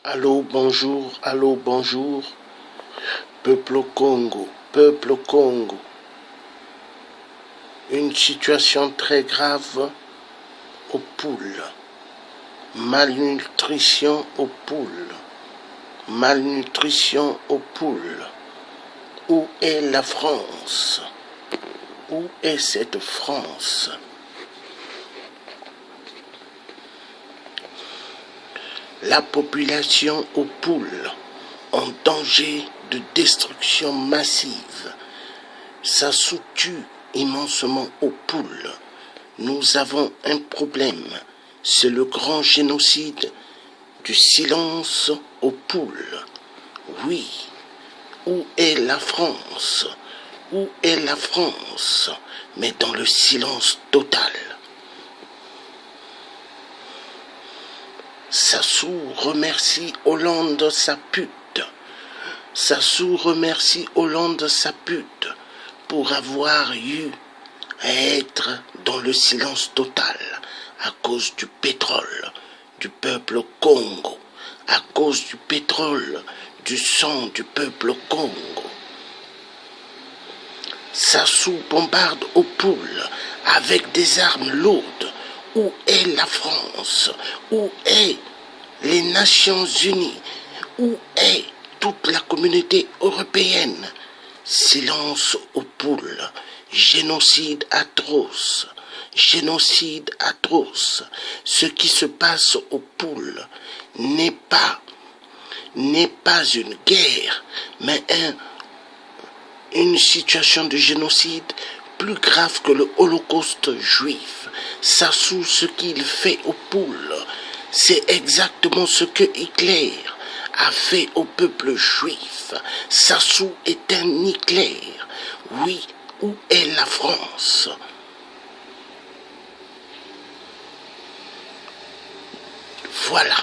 Allô, bonjour, peuple au Congo. Une situation très grave aux poules. Malnutrition aux poules. Malnutrition aux poules. Où est la France? Où est cette France? La population aux poules en danger de destruction massive. Ça sous-tue immensement aux poules. Nous avons un problème. C'est le grand génocide du silence aux poules. Oui. Où est la France? Où est la France? Mais dans le silence total. Sassou remercie Hollande sa pute. Sassou remercie Hollande sa pute pour avoir eu à être dans le silence total à cause du pétrole du peuple Congo, à cause du pétrole du sang du peuple Congo. Sassou bombarde aux poules avec des armes lourdes. Où est la France? Où est les Nations Unies? Où est toute la communauté européenne? Silence aux poules. Génocide atroce. Génocide atroce. Ce qui se passe aux poules n'est pas une guerre, mais une situation de génocide plus grave que le Holocauste juif. Sassou, ce qu'il fait aux poules, c'est exactement ce que Hitler a fait au peuple juif. Sassou est un Hitler. Oui, où est la France? Voilà,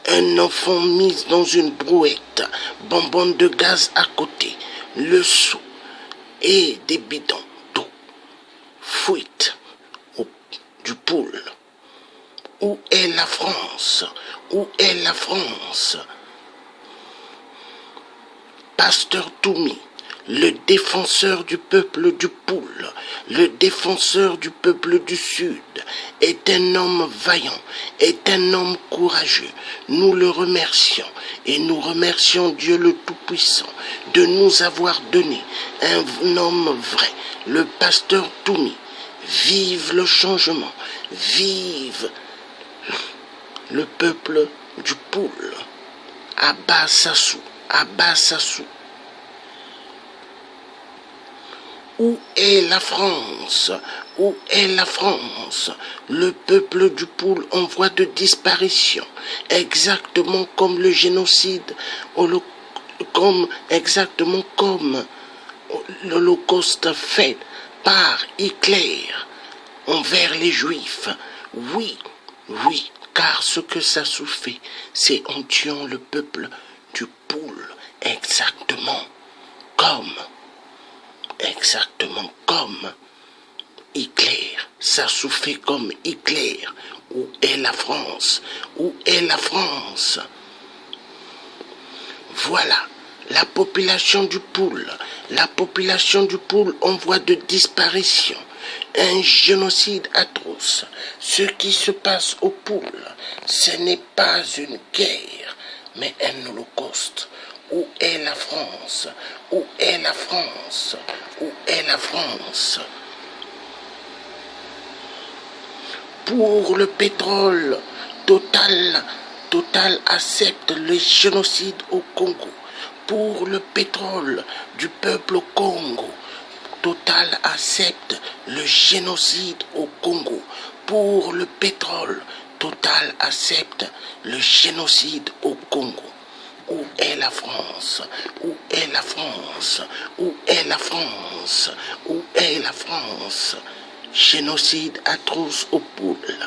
un enfant mis dans une brouette, bonbonne de gaz à côté, le seau et des bidons d'eau. Fuite du poule. Où est la France? Où est la France? Pasteur Toumi, le défenseur du peuple du Poule, le défenseur du peuple du Sud, est un homme vaillant, est un homme courageux. Nous le remercions et nous remercions Dieu le Tout-Puissant de nous avoir donné un homme vrai, le pasteur Toumi. Vive le changement, vive le peuple du Poule. Abba Sassou, Abba Sassou. Où est la France? Où est la France? Le peuple du Poule en voie de disparition, exactement comme le génocide, exactement comme l'Holocauste fait par Hitler envers les Juifs. Oui, oui, car ce que Sassou fait, c'est en tuant le peuple du Poule, exactement comme Hitler. Sassou fait comme Hitler. Où est la France? Où est la France? Voilà, la population du Poule en voie de disparition. Un génocide atroce. Ce qui se passe aux poules, ce n'est pas une guerre, mais un holocauste. Où est la France? Où est la France? Où est la France? Pour le pétrole, Total accepte le génocide au Congo. Pour le pétrole du peuple au Congo, Total accepte le génocide au Congo. Pour le pétrole, Total accepte le génocide au Congo. Où est la France? Où est la France? Où est la France? Où est la France? Génocide atroce aux poules.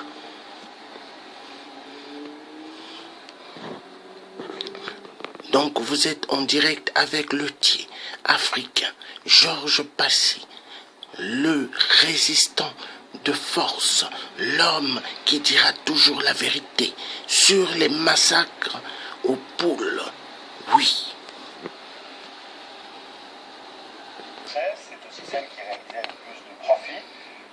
Donc vous êtes en direct avec le Thier africain, Georges Passy, le résistant de force, l'homme qui dira toujours la vérité sur les massacres aux poules. Oui. C'est aussi celle qui réalisait le plus de profit.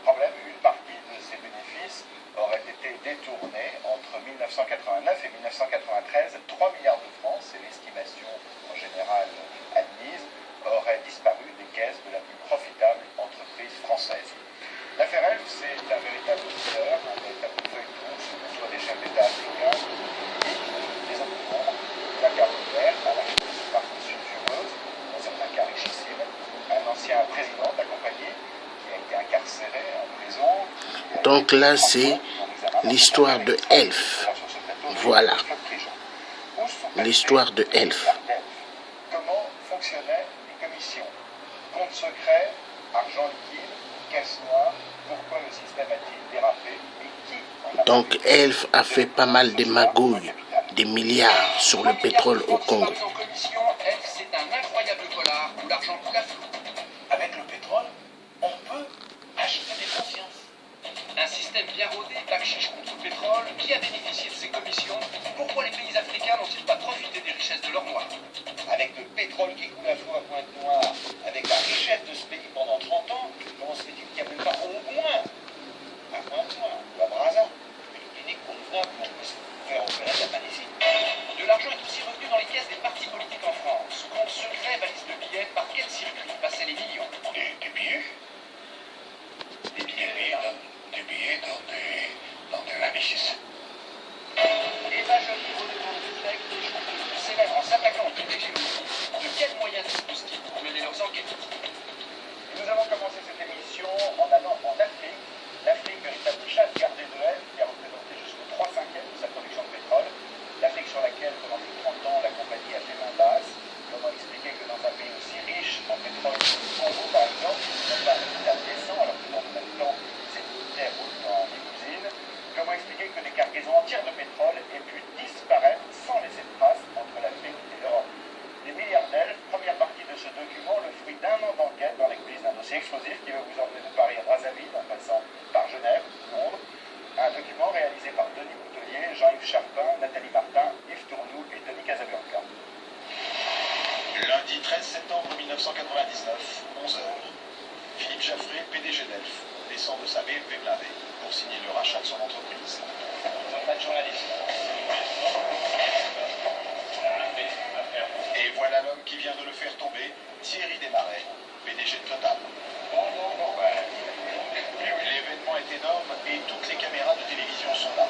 Problème, une partie de ces bénéfices aurait été détournée entre 1989 et 1993. 3 milliards de francs, c'est l'estimation en général admise, auraient disparu des caisses de la plus profitable entreprise française. L'affaire Elf, c'est un véritable thriller, un véritable feuilleton sur l'histoire des chefs d'État africains et des hommes du monde. L'accord ouvert à la superstition fumeuse, dans certains cas richissimes, un ancien président de la compagnie qui a été incarcéré en prison. Donc là, c'est l'histoire de Elf. Voilà. L'histoire de Elf. Comment fonctionnaient les commissions? Compte secret, argent liquide, caisse noire, pourquoi le système a-t-il dérapé et qui en a... Donc Elf a fait pas mal de magouilles, des milliards sur le pétrole au Congo. Elf, c'est un incroyable polar où l'argent coule à flot. Avec le pétrole, on peut acheter des consciences. Un système bien rodé, bac chiche contre le pétrole, qui a bénéficié de ces commissions? Pourquoi les pays africains n'ont-ils pas profité des richesses de l'or noir? Avec le pétrole qui coule à flot à Pointe-Noire, avec la richesse de ce pays pendant 30 ans, comment se fait-il qu'il n'y a même pas au moins à Pointe-Noire ou à Brazza une clinique convenable où on peut se faire opérer de la malécie? De l'argent est aussi revenu dans les caisses des partis politiques en France. Compte secret, valise de billets, par quel circuit passaient les millions? Des billets? Des billets, des billets dans de l'imbécile. Et ma jolie redevance du texte, des chanteuses célèbres en s'attaquant au PDG. De quels moyens disposent-ils pour mener leurs enquêtes? Nous avons commencé cette émission en allant en Afrique. L'Afrique, véritable chasse gardée de Elf, qui a représenté jusqu'aux 3/5 de sa production de pétrole. L'Afrique sur laquelle, pendant plus de 30 ans, la compagnie a fait main basse. Comment expliquer que dans un pays aussi riche en pétrole que le Congo, par exemple, il n'y a pas un hôpital décent, alors que dans le même temps, c'est une terre roule en limousine? Comment expliquer que des cargaisons entières de pétrole aient pu disparaître sans laisser de traces entre l'Afrique et l'Europe? Des milliards d'Elf, première partie de ce document, le fruit d'un an d'enquête dans les coulisses d'un dossier explosif qui va vous emmener de Paris à Brazzaville en passant par Genève, Londres. Un document réalisé par Denis Boutelier, Jean-Yves Charpin, Nathalie Martin, Yves Tournou et Denis Casabianca. Lundi 13 septembre 1999, 11h. Philippe Jaffré, PDG d'Elf, descend de sa BMP blindée pour signer le rachat de son entreprise. Pas de journaliste. Et voilà l'homme qui vient de le faire tomber, Thierry Desmarais, PDG de Total. L'événement est énorme et toutes les caméras de télévision sont là.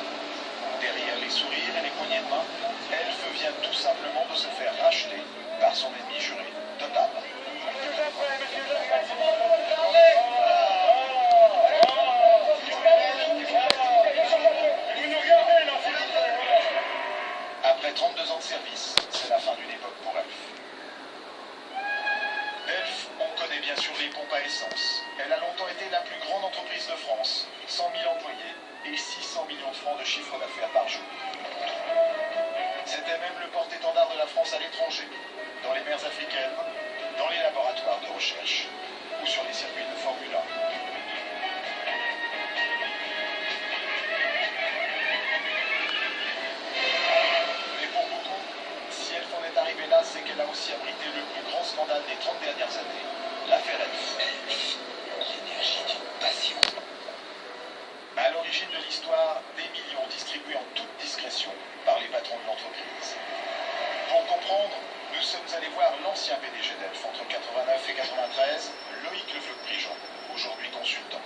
Derrière les sourires et les poignées de main, Elf vient tout simplement de se faire racheter par son ennemi juré, Total. Après 32 ans de service, c'est la fin d'une époque pour Elf. Elf, on connaît bien sûr les pompes à essence. Elle a longtemps été la plus grande entreprise de France, 100 000 employés et 600 millions de francs de chiffre d'affaires par jour. C'était même le porte-étendard de la France à l'étranger, dans les mers africaines, dans les laboratoires de recherche ou sur les circuits de Formule 1. Mais pour beaucoup, si Elf en est arrivée là, c'est qu'elle a aussi abrité le plus grand scandale des 30 dernières années, l'affaire Elf. L'énergie d'une passion. À l'origine de l'histoire, des millions distribués en toute discrétion par les patrons de l'entreprise. Pour comprendre, nous sommes allés voir l'ancien PDG d'Elf entre 89 et 93, Loïc Lefleuc-Prigent, aujourd'hui consultant.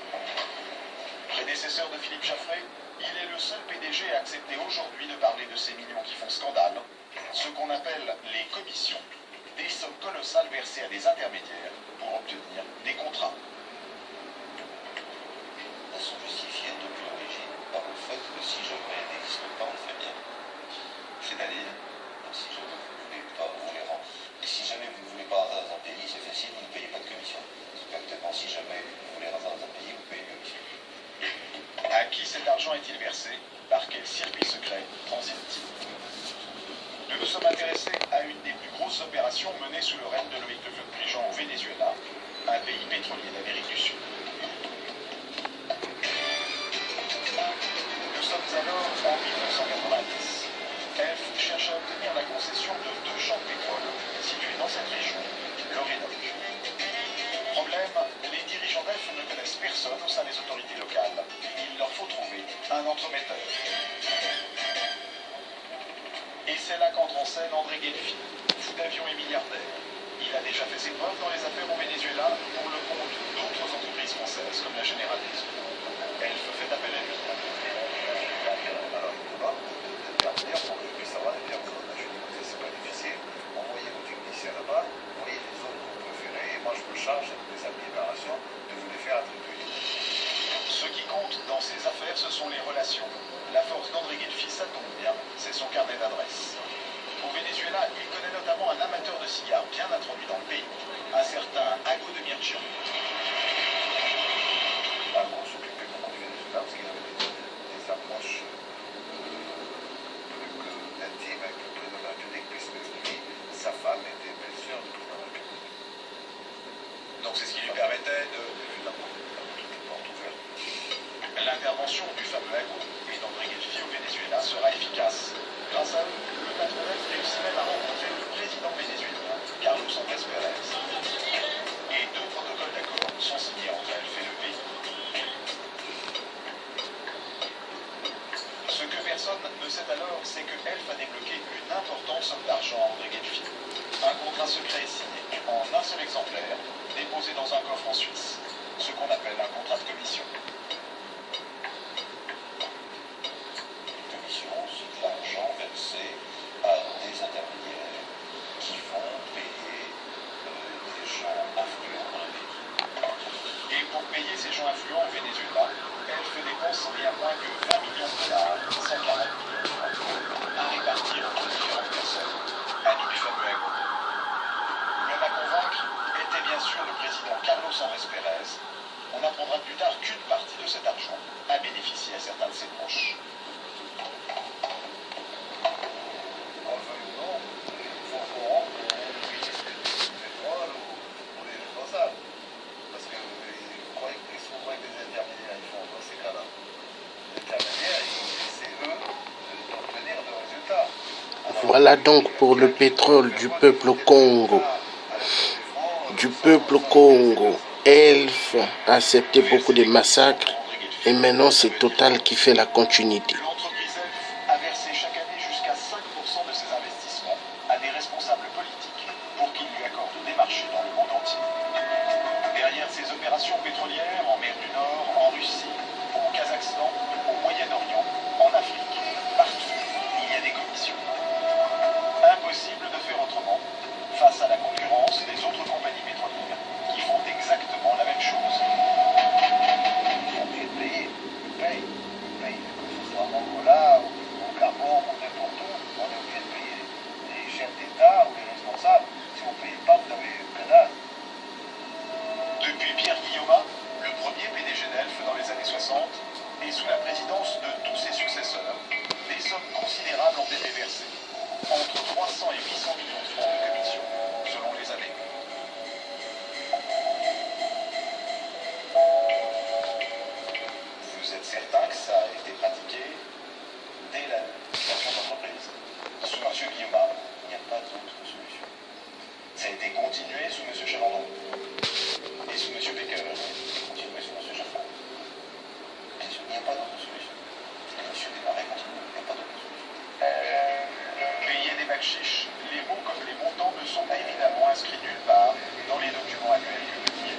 Prédécesseur de Philippe Jaffré, il est le seul PDG à accepter aujourd'hui de parler de ces millions qui font scandale, ce qu'on appelle les commissions, des sommes colossales versées à des intermédiaires pour obtenir des contrats. Elles sont justifiées depuis l'origine par le fait que si jamais elles n'existent pas, on le fait bien. C'est-à-dire, si jamais vous ne voulez pas, vous les rendre. Et si jamais vous ne voulez pas rentrer dans un pays, c'est facile, vous ne payez pas de commission. Exactement, si jamais vous voulez rentrer dans un pays, vous payez une commission. À qui cet argent est-il versé? Par quel circuit secret transite-t-il? Nous nous sommes intéressés à une des plus grosses opérations menées sous le règne de Loïc Lefleuc-Prigent au Venezuela, un pays pétrolier d'Amérique du Sud. Nous sommes alors en 1990. Elf cherche à obtenir la Et c'est là qu'entre en scène André Guelfi, fou d'avion et milliardaire. Il a déjà fait ses preuves dans les affaires au Venezuela pour le compte d'autres entreprises françaises comme la Générale des Eaux. Elf fait appel à lui. Alors, il me demande d'intervenir pour que je puisse avoir des personnes. Je dis, écoutez, c'est pas difficile. Envoyez vos techniciens là-bas, voyez les zones que vous préférez, et moi je me charge des améliorations de vous les faire attribuer. Ce qui compte dans ces affaires, ce sont les relations. La force d'André Guelfi, ça tombe bien, c'est son carnet d'adresses. Au Venezuela, il connaît notamment un amateur de cigares bien introduit dans le pays, un certain Ago de Mirchion. Ago s'occupait beaucoup du Venezuela parce qu'il avait des approches plus intimes avec le président de la République, puisque lui, sa femme était bien sûr du président de la République. Donc c'est ce qui lui permettait de... Évidemment, toutes les portes ouvertes. L'intervention du fameux Ago et d'André Guelfi au Venezuela sera efficace. Grâce à eux, le patron réussit même à rencontrer le président vénézuélien, Carlos Andrés Pérez. Et 2 protocoles d'accord sont signés entre Elf et le pays. Ce que personne ne sait alors, c'est que Elf a débloqué une importante somme d'argent à André Guelfi. Un contrat secret est signé en un seul exemplaire, déposé dans un coffre en Suisse, ce qu'on appelle un contrat de commission. C'est de l'argent versé à des intermédiaires qui vont payer des gens influents dans le pays. Et pour payer ces gens influents au Venezuela, Elf dépense rien moins que 20 millions de dollars, 140 millions de francs, à répartir entre différentes personnes, à du fameux Ago. L'homme à convaincre était bien sûr le président Carlos Andrés Pérez. On apprendra plus tard qu'une partie de cet argent a bénéficié à certains de ses proches. Voilà donc pour le pétrole du peuple Congo. Elf a accepté beaucoup de massacres et maintenant c'est Total qui fait la continuité. L'entreprise Elf a versé chaque année jusqu'à 5% de ses investissements à des responsables politiques pour qu'ils lui accordent des marchés dans le monde entier. Derrière ces opérations pétrolières en mer du Nord, en Russie, au Kazakhstan, au Moyen-Orient, en Afrique, partout, il y a des commissions. Impossible de faire autrement face à la concurrence des autres compagnies pétrolières qui font exactement la même chose. Ils sont obligés de payer. Ils payent. Que ce soit en Angola, au Gabon, ou n'importe où, on est obligé de payer les chefs d'État ou les responsables. Si vous ne payez pas, vous avez que dalle. Depuis Pierre Guillaumat, le premier PDG d'Elf dans les années 60, et sous la présidence de tous ses successeurs, des sommes considérables ont été versées. Entre 300 et 800 millions de francs de commission, selon les années. Vous êtes certain que ça a été pratiqué dès la création de l'entreprise? Sous M. Guillaumat, il n'y a pas d'autre solution. Ça a été continué sous M. Chalandon. Et sous M. Becker, continué sous M. Jaffard. Bien sûr, il n'y a pas d'autre solution. Et M. Desmarais continue, il n'y a pas d'autre solution. Payer des bakchiches, les mots comme les montants ne sont évidemment inscrits nulle part dans les documents annuels que publient.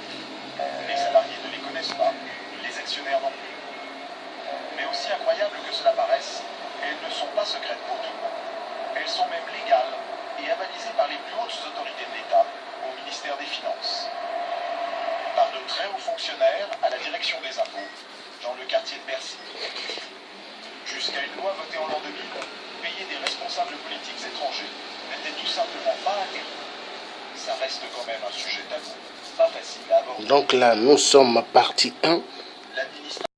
Les salariés ne les connaissent pas, les actionnaires non plus. Mais aussi incroyable que cela paraisse, elles ne sont pas secrètes pour tout le monde. Elles sont même légales et avalisées par les plus hautes autorités de l'État au ministère des Finances. Par de très hauts fonctionnaires à la direction des impôts, dans le quartier de Bercy. Jusqu'à une loi votée en l'an 2000, payer des responsables politiques étrangers n'était tout simplement pas interdit. Ça reste quand même un sujet tabou, pas facile à aborder. Donc là, nous sommes à partie 1.